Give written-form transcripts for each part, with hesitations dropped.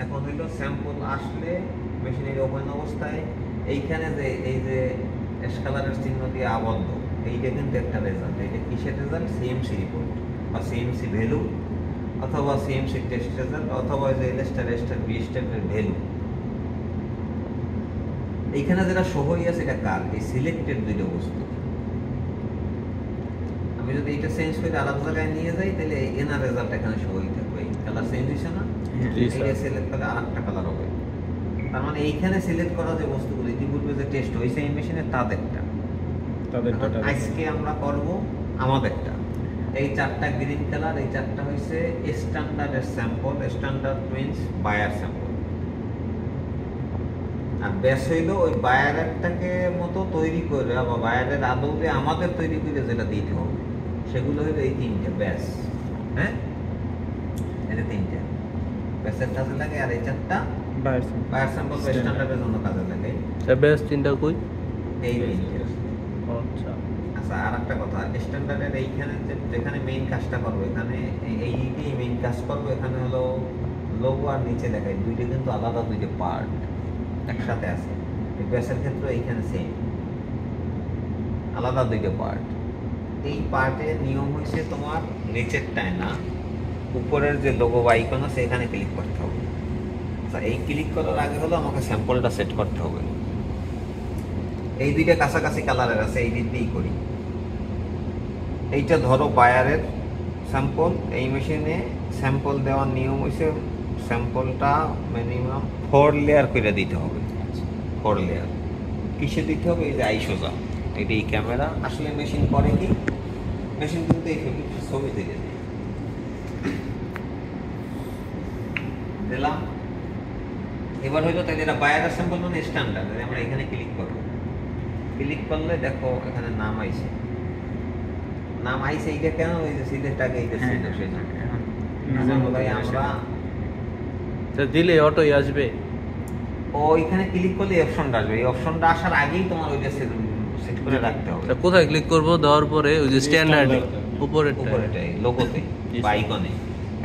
এখন হইলো স্যাম্পল আসলে মেশিনের ওপেন অবস্থায় এইখানে যে এই যে এসকালারের চিহ্ন দিয়ে আবদ্ধ, এইটা কিন্তু একটা রেজাল্ট। এইটা কিসের রেজাল্ট? সিএমসি রিপোর্ট বা সিএমসি ভ্যালু অথবা সিএমসি টেস্ট রেজাল্ট অথবা যে এল স্টার বি স্টারের ভ্যালু। এইখানে যেটা শো হয়ে আছে এটা কার? এই সিলেক্টেড দুইটা বস্তু। আমি যদি এটা চেঞ্জ করে আলাদা জায়গায় নিয়ে যাই তাহলে এনার রেজাল্ট এখানে শো হয়ে থাকবে। এই কালার চেঞ্জ হয়েছে না, এইটা সিলেক্ট করলে আরেকটা কালার হবে। তার মানে এইখানে সিলেক্ট করা যে বস্তুগুলো ইতিপূর্বে যে টেস্ট হয়েছে এই মেশিনে তাদেরটা আজকে আমরা করব আমাদেরটা। এই চারটা গ্রিন কালার, এই চারটা হয়েছে স্ট্যান্ডার্ডের sample, standard twins buyer sample. আর ব্যাস হইলো ওই বায়ারেরটাকে মতো তৈরি করে বা বায়ারের আদৌতে আমাদের তৈরি করে যেটা দিতে হবে সেগুলো হইলো এই তিনটে ব্যাস। হ্যাঁ, এটা তিনটে ব্যাসের কাজে লাগে। আর এই চারটা বায়ার স্যাম্পল বা স্ট্যান্ডার্ডের জন্য কাজে লাগে। ব্যাস তিনটা কই? এই তিনটে। আচ্ছা আচ্ছা, আর একটা কথা, স্ট্যান্ডার্ডের এইখানে যেখানে মেইন কাজটা করবো, এখানে এই মেইন কাজ করবো, এখানে হলো লোগো আর নিচে লেখায় দুইটা কিন্তু আলাদা দুইটা পার্ট একসাথে আছে। এই ব্যাসের ক্ষেত্রে এইখানে সেম আলাদা দুইটা পার্ট। এই পার্টের নিয়ম হয়েছে তোমার নিচেরটায় না, উপরের যে লোগো বা আইকন আছে এখানে ক্লিক করতে হবে। আচ্ছা, এই ক্লিক করার আগে হলো আমাকে স্যাম্পলটা সেট করতে হবে। এই দুইটা কাছাকাছি কালারের আছে, এই দিক দিয়েই করি। এইটা ধরো বায়ারের স্যাম্পল। এই মেশিনে স্যাম্পল দেওয়ার নিয়ম হয়েছে স্যাম্পলটা মিনিমাম 4 লেয়ার করে দিতে হবে। 4 লেয়ার কিসে দিতে হবে? এই যে আইসোজা, এটা এই ক্যামেরা। আসলে মেশিন করে কি, মেশিন কিন্তু এই ছবি থেকে দিলাম। এবার হইলো তাই এটা বায়ারের স্যাম্পল মানে স্ট্যান্ডার্ড। আমরা এখানে ক্লিক করবো, ক্লিক করলে দেখো এখানে নাম আইছে। নাম আইছে এইটা কেন? ওই যে সিলেক্টটাকে এইটা ছিল সেই জন্য। আমরা দিলে অটোই আসবে। ওইখানে ক্লিক করলে এই অপশনটা আসবে। এই অপশনটা আসার আগেই তোমার ওইটা সেট করে রাখতে হবে। কোথায় ক্লিক করব? দেওয়ার পরে ওই যে স্ট্যান্ডার্ড উপরেটাই লোগোতে বা আইকনে।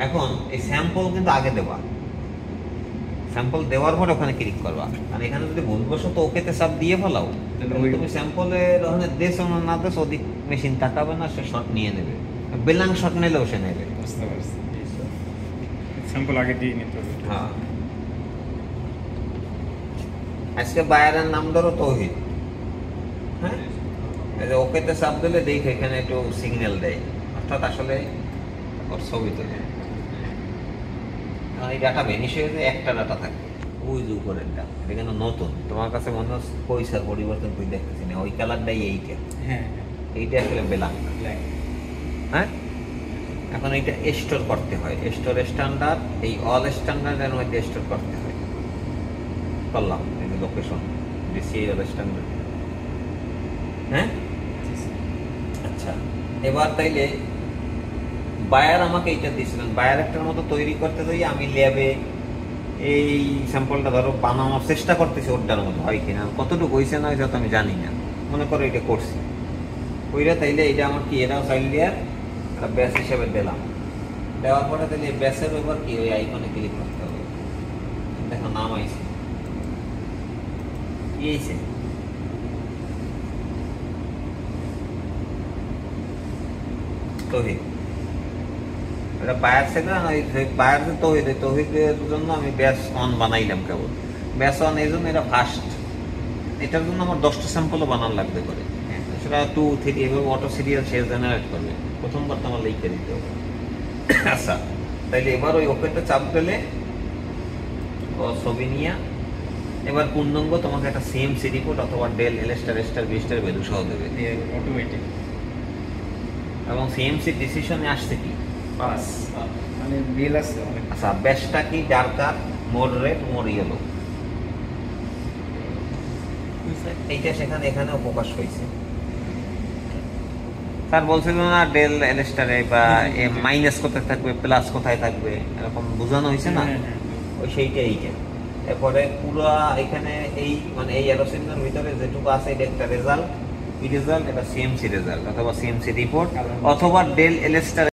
এখন এই স্যাম্পল কিন্তু আগে দেবা, স্যাম্পল দেওয়ার পর ওখানে ক্লিক করবা। আর এখানে যদি ভুলবশত ওকেতে চাপ দিয়ে ফেলাও, তুমি স্যাম্পলের ওখানে দেশ না দেশ ওদিক মেশিন তাকাবে না, সে শট নিয়ে নেবে। বেলাং শট নিলেও সে নেবে। বুঝতে পারছি, স্যাম্পল আগে দিয়ে নিতে হবে। হ্যাঁ, আজকে বায়ারের নাম ধরো তৌহিদ। হ্যাঁ, ওকেতে চাপ দিলে দেখে এখানে একটু সিগন্যাল দেয়, অর্থাৎ আসলে ওর ছবি তোলে। এই ডাটা ভেনিশ হয়ে যায়, একটা ডাটা থাকে ওই যে উপরেরটা। এটা কিন্তু নতুন, তোমার কাছে মনে হচ্ছে পয়সার পরিবর্তন তুই দেখতেছি না। ওই কালারটাই এইটা। হ্যাঁ, এইটা আসলে বেলাং। হ্যাঁ, এখন এইটা স্টোর করতে হয়। স্টোর স্ট্যান্ডার্ড, এই অল স্ট্যান্ডার্ডের মধ্যে স্টোর করতে হয়। করলাম এই যে লোকেশন ডিসিএল স্ট্যান্ডার্ড। হ্যাঁ, আচ্ছা, এবার তাইলে বায়ার আমাকে এইটা দিয়েছিলেন। বায়ার একটার মতো তৈরি করতে যাই আমি ল্যাবে এই স্যাম্পলটা ধরো বানানোর চেষ্টা করতেছি, ওটার মতো হয় কিনা, কতটুকু হয়েছে না হয়েছে তো আমি জানি না। মনে করো এটা করছি, ওইটা তাইলে এটা আমার কি এরাও চাইল্ড লেয়ার একটা ব্যাস হিসেবে দিলাম। দেওয়ার পরে তাহলে ব্যাসের উপর কি ওই আইকনে ক্লিক করতে হবে। দেখো নাম আইছে, কি আইছে? তৌহিদ। এটা বায়ার থেকে বায়ার যে তৌহিদ, তৌহিদের জন্য আমি ব্যাস অন বানাইলাম কেবল। ব্যাস অন এই জন্য এটা ফার্স্ট। এটার জন্য আমার 10টা স্যাম্পলও বানান লাগবে করে। সেটা 2, 3 এভাবে অটো সিরিয়াল সে জেনারেট করবে। প্রথমবার তো আমার লিখে দিতে হবে। আচ্ছা, তাইলে এবার ওই ওকেটা চাপ দিলে ও ছবি নিয়ে এবার পূর্ণাঙ্গ তোমাকে একটা সিএমসি রিপোর্ট অথবা del L star B star value সহ দেবে অটোমেটিক। এবং সিএমসি ডিসিশনে আসছে কি পাস, মানে বিল আছে অনেক। আচ্ছা, ব্যাসটা কি ডার্কার, মোর রেড, মোর ইয়েলো, এইটা সেখানে এখানেও প্রকাশ হয়েছে। স্যার বলছিল না ডেল এল স্টারে বা মাইনাস কোথায় থাকবে, প্লাস কোথায় থাকবে, এরকম বোঝানো হয়েছে না? ওই সেইটা এইটা। এরপরে পুরো এখানে এই মানে এই অ্যারোসিনের ভিতরে যেটুকু আছে এটা একটা রেজাল্ট। এই রেজাল্ট এটা সিএমসি রেজাল্ট অথবা সিএমসি রিপোর্ট অথবা ডেল এল স্টার